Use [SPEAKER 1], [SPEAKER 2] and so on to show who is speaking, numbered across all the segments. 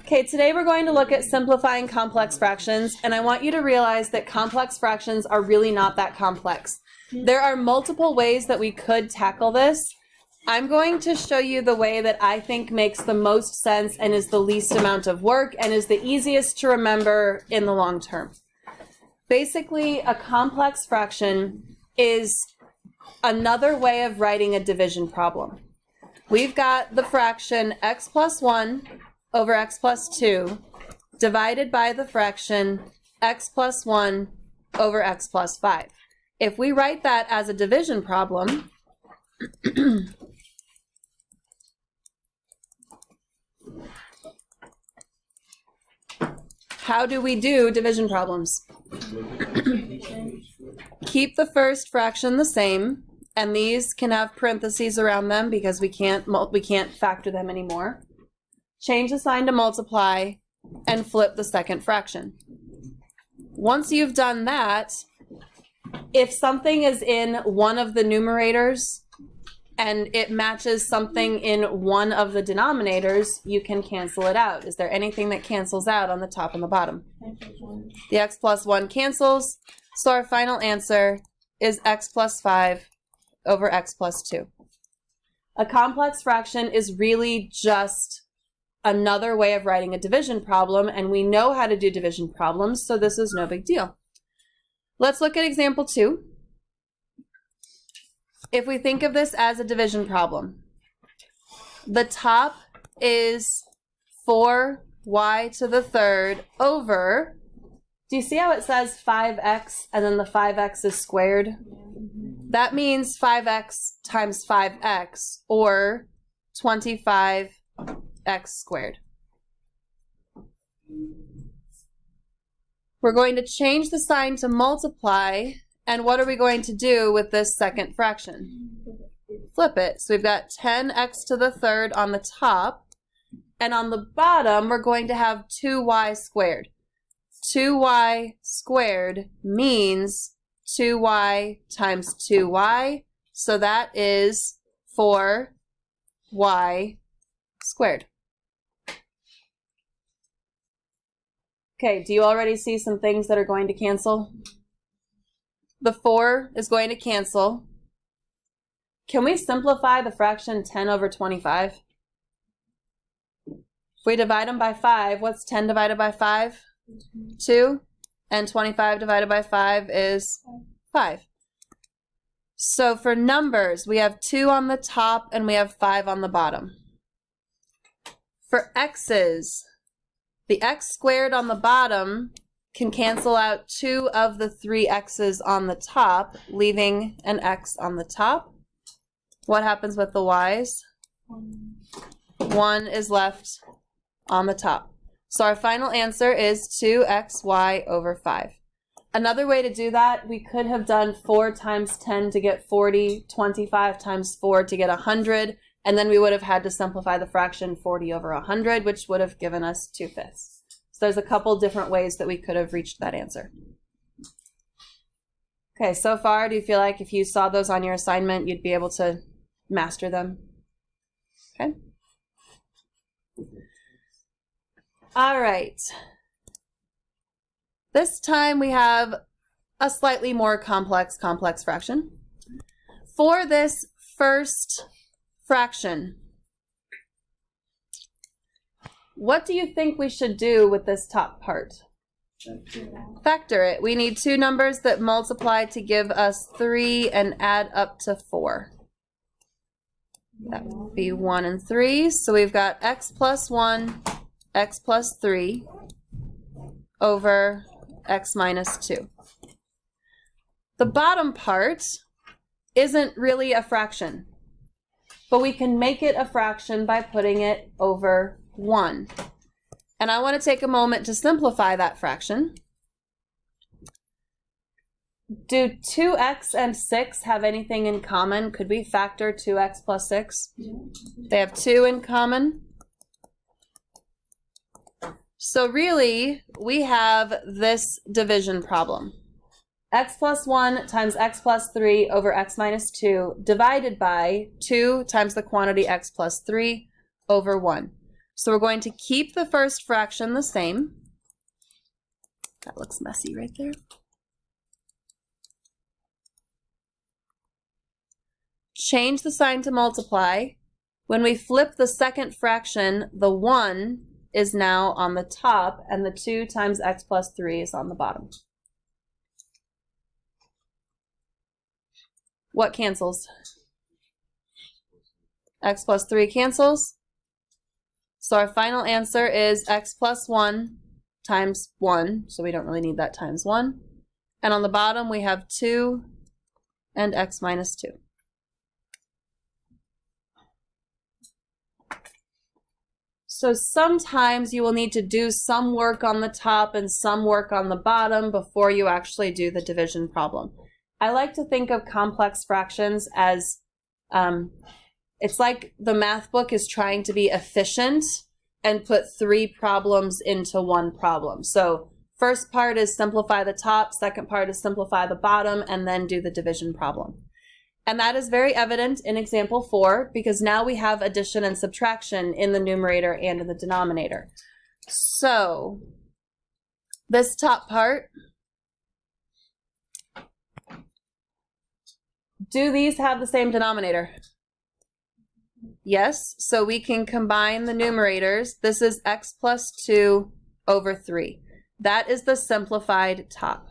[SPEAKER 1] Okay, today we're going to look at simplifying complex fractions, and I want you to realize that complex fractions are really not that complex. There are multiple ways that we could tackle this. I'm going to show you the way that I think makes the most sense and is the least amount of work and is the easiest to remember in the long term. Basically, a complex fraction is another way of writing a division problem. We've got the fraction x plus 1 over x plus 2 divided by the fraction x plus 1 over x plus 5. If we write that as a division problem, how do we do division problems? Keep the first fraction the same, and these can have parentheses around them because we can't factor them anymore. Change the sign to multiply and flip the second fraction. Once you've done that, if something is in one of the numerators and it matches something in one of the denominators, you can cancel it out. Is there anything that cancels out on the top and the bottom? The x plus 1 cancels, so our final answer is x plus 5 over x plus 2. A complex fraction is really just another way of writing a division problem, and we know how to do division problems, so this is no big deal. Let's look at example 2. If we think of this as a division problem, the top is 4y to the third over, do you see how it says 5x and then the 5x is squared? That means 5x times 5x, or 25x squared. We're going to change the sign to multiply, and what are we going to do with this second fraction? Flip it. So we've got 10x to the third on the top, and on the bottom we're going to have 2y squared. 2y squared means 2y times 2y, so that is 4y squared. Okay, do you already see some things that are going to cancel? The 4 is going to cancel. Can we simplify the fraction 10 over 25? If we divide them by 5, what's 10 divided by 5? 2. And 25 divided by 5 is 5. So for numbers, we have 2 on the top and we have 5 on the bottom. For x's, the x squared on the bottom can cancel out 2 of the 3 x's on the top, leaving an x on the top. What happens with the y's? 1 is left on the top. So our final answer is 2xy over 5. Another way to do that, we could have done 4 times 10 to get 40, 25 times 4 to get 100, and then we would have had to simplify the fraction 40 over 100, which would have given us 2/5. So there's a couple different ways that we could have reached that answer. Okay, so far, do you feel like if you saw those on your assignment, you'd be able to master them? Okay. All right. This time we have a slightly more complex fraction. For this first fraction, what do you think we should do with this top part? Factor it. We need 2 numbers that multiply to give us 3 and add up to 4. That would be 1 and 3. So we've got x plus 1, x plus 3 over x minus 2. The bottom part isn't really a fraction, but we can make it a fraction by putting it over 1. And I want to take a moment to simplify that fraction. Do 2x and 6 have anything in common? Could we factor 2x plus 6? They have 2 in common. So really, we have this division problem. X plus 1 times x plus 3 over x minus 2 divided by 2 times the quantity x plus 3 over 1. So we're going to keep the first fraction the same. That looks messy right there. Change the sign to multiply. When we flip the second fraction, the 1 is now on the top, and the 2 times x plus 3 is on the bottom. What cancels? X plus 3 cancels. So our final answer is x plus 1 times 1, so we don't really need that times 1. And on the bottom we have 2 and x minus 2. So sometimes you will need to do some work on the top and some work on the bottom before you actually do the division problem. I like to think of complex fractions as it's like the math book is trying to be efficient and put 3 problems into 1 problem. So first part is simplify the top, second part is simplify the bottom, and then do the division problem. And that is very evident in example 4 because now we have addition and subtraction in the numerator and in the denominator. So this top part, do these have the same denominator? Yes, so we can combine the numerators. This is x plus 2 over 3. That is the simplified top.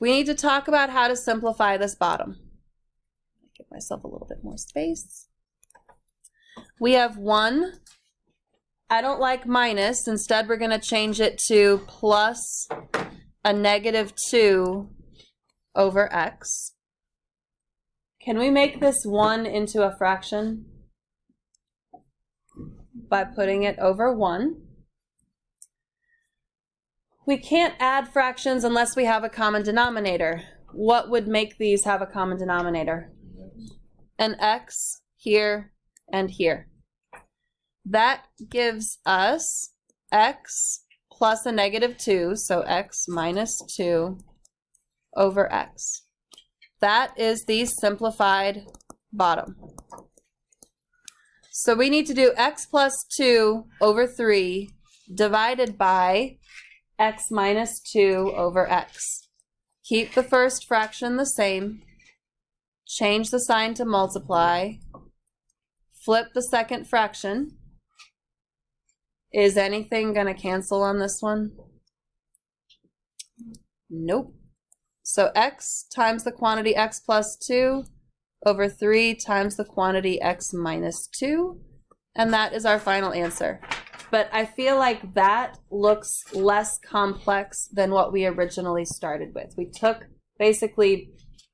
[SPEAKER 1] We need to talk about how to simplify this bottom. Give myself a little bit more space. We have 1. I don't like minus. Instead, we're going to change it to plus a negative 2 over x. Can we make this 1 into a fraction? By putting it over 1. We can't add fractions unless we have a common denominator. What would make these have a common denominator? An x here and here. That gives us x plus a negative 2, so x minus 2 over x. That is the simplified bottom. So we need to do x plus 2 over 3 divided by x minus 2 over x. Keep the first fraction the same. Change the sign to multiply. Flip the second fraction. Is anything going to cancel on this one? Nope. So x times the quantity x plus 2 over 3 times the quantity x minus 2. And that is our final answer. But I feel like that looks less complex than what we originally started with. We took basically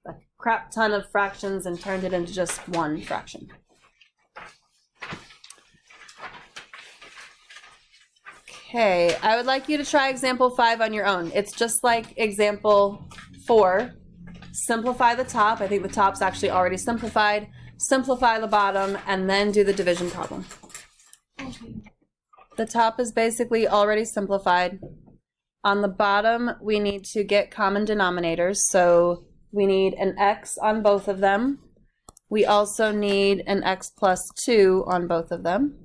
[SPEAKER 1] a crap ton of fractions and turned it into just one fraction. Okay, I would like you to try example 5 on your own. It's just like example 4. Simplify the top. I think the top's actually already simplified. Simplify the bottom and then do the division problem. The top is basically already simplified. On the bottom, we need to get common denominators. So we need an x on both of them. We also need an x plus 2 on both of them.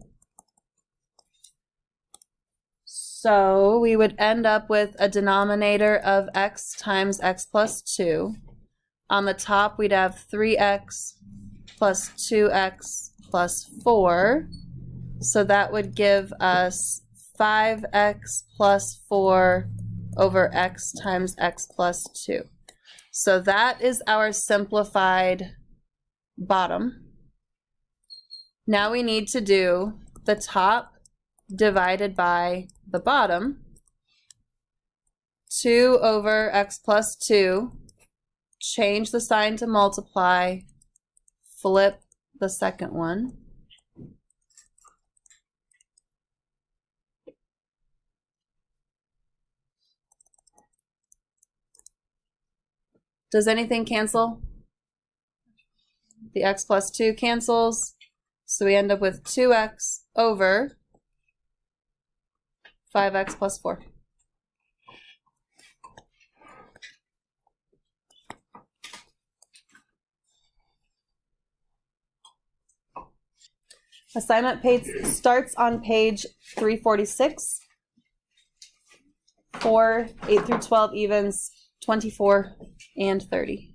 [SPEAKER 1] So we would end up with a denominator of x times x plus 2. On the top, we'd have 3x plus 2x plus 4. So that would give us 5x plus 4 over x times x plus 2. So that is our simplified bottom. Now we need to do the top divided by the bottom. 2 over x plus 2. Change the sign to multiply. Flip the second one. Does anything cancel? The x plus 2 cancels. So we end up with 2x over 5x plus 4. Assignment page starts on page 346 for 8 through 12 evens, 24 and 30.